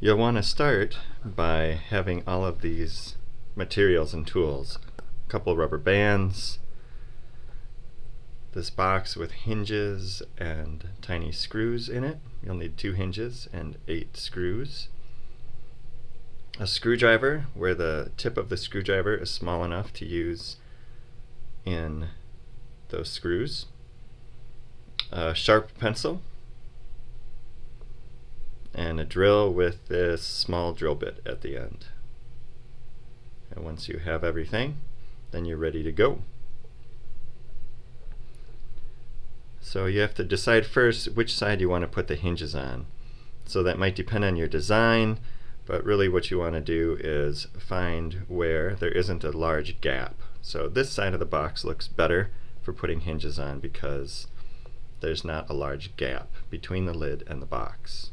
You'll want to start by having all of these materials and tools. A couple rubber bands, this box with hinges and tiny screws in it. You'll need 2 hinges and 8 screws. A screwdriver where the tip of the screwdriver is small enough to use in those screws. A sharp pencil, and a drill with this small drill bit at the end. And once you have everything, then you're ready to go. So you have to decide first which side you want to put the hinges on. So that might depend on your design, but really what you want to do is find where there isn't a large gap. So this side of the box looks better for putting hinges on because there's not a large gap between the lid and the box.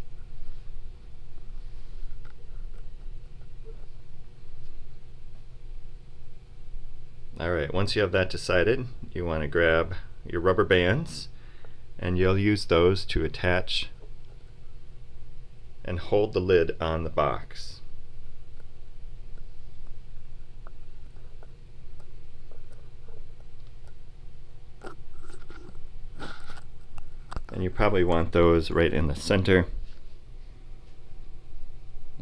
Alright, once you have that decided, you want to grab your rubber bands, and you'll use those to attach and hold the lid on the box. And you probably want those right in the center.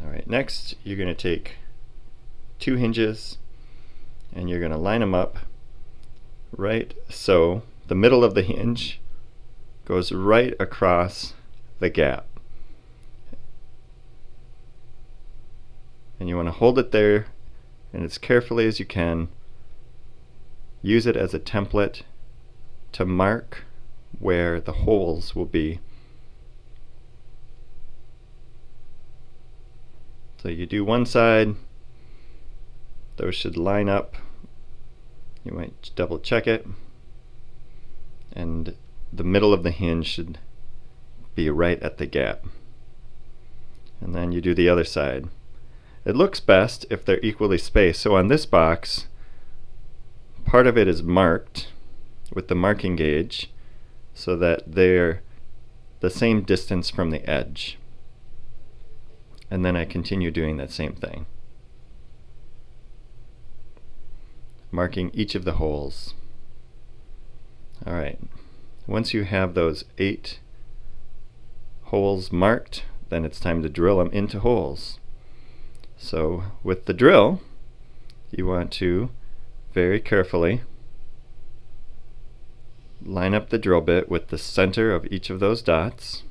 Alright, next you're going to take 2 hinges and you're going to line them up right so the middle of the hinge goes right across the gap. And you want to hold it there and as carefully as you can. Use it as a template to mark where the holes will be. So you do one side, those should line up. You might double check it, and the middle of the hinge should be right at the gap. And then you do the other side. It looks best if they're equally spaced. So on this box, part of it is marked with the marking gauge so that they're the same distance from the edge. And then I continue doing that same thing, marking each of the holes. Alright, once you have those 8 holes marked, then it's time to drill them into holes. So with the drill, you want to very carefully line up the drill bit with the center of each of those dots.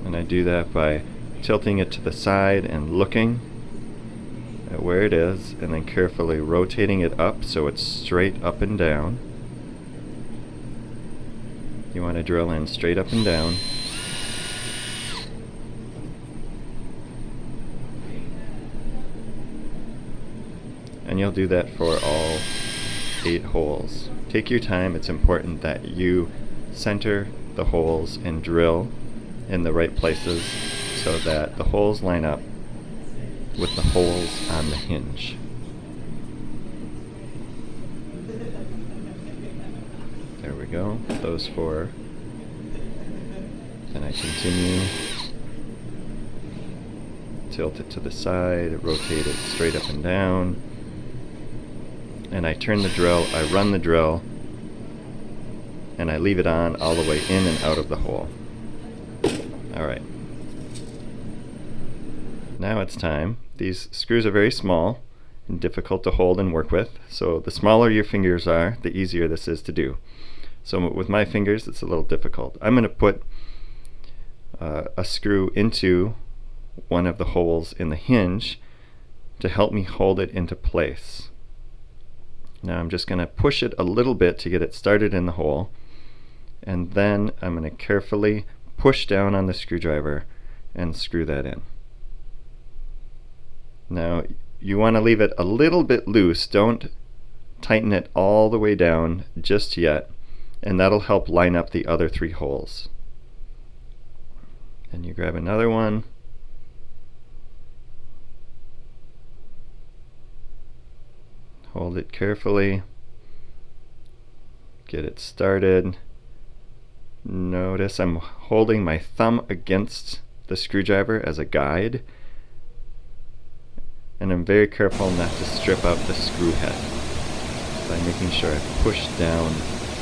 And I do that by tilting it to the side and looking at where it is, and then carefully rotating it up so it's straight up and down. You want to drill in straight up and down. And you'll do that for all 8 holes. Take your time. It's important that you center the holes and drill in the right places so that the holes line up with the holes on the hinge. There we go, those 4. Then I continue, tilt it to the side, rotate it straight up and down, and I turn the drill, I run the drill, and I leave it on all the way in and out of the hole. Alright. Now it's time. These screws are very small and difficult to hold and work with, so the smaller your fingers are, the easier this is to do. So with my fingers, it's a little difficult. I'm going to put a screw into one of the holes in the hinge to help me hold it into place. Now I'm just going to push it a little bit to get it started in the hole, and then I'm going to carefully push down on the screwdriver and screw that in. Now you want to leave it a little bit loose. Don't tighten it all the way down just yet, and that'll help line up the other 3 holes. And you grab another one, hold it carefully, get it started. Notice I'm holding my thumb against the screwdriver as a guide, and I'm very careful not to strip out the screw head by making sure I push down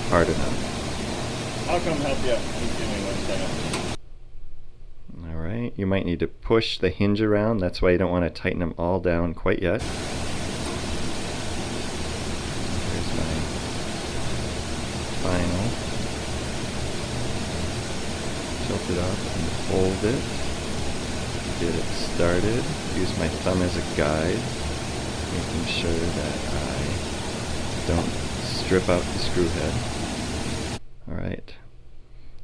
hard enough. I'll come help you. Just give me 1 second. Alright, you might need to push the hinge around. That's why you don't want to tighten them all down quite yet. Here's my final. Tilt it up and hold it. Get it started. Use my thumb as a guide, making sure that I don't strip out the screw head. Alright.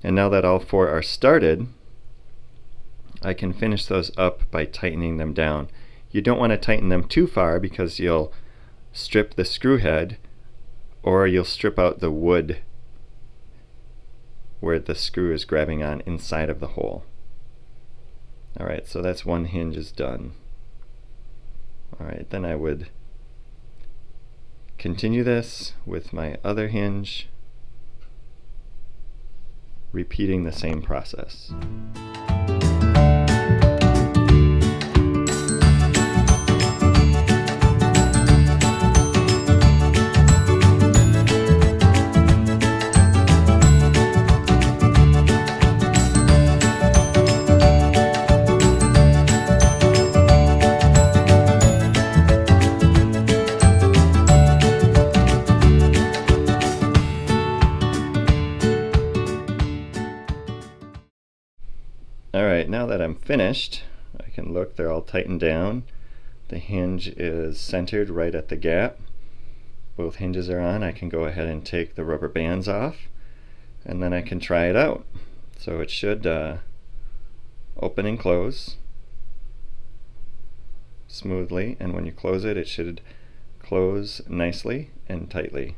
And now that all 4 are started, I can finish those up by tightening them down. You don't want to tighten them too far because you'll strip the screw head, or you'll strip out the wood where the screw is grabbing on inside of the hole. Alright, so that's one hinge is done. Alright, then I would continue this with my other hinge, repeating the same process. Alright, now that I'm finished, I can look, they're all tightened down. The hinge is centered right at the gap. Both hinges are on. I can go ahead and take the rubber bands off, and then I can try it out. So it should open and close smoothly, and when you close it, it should close nicely and tightly.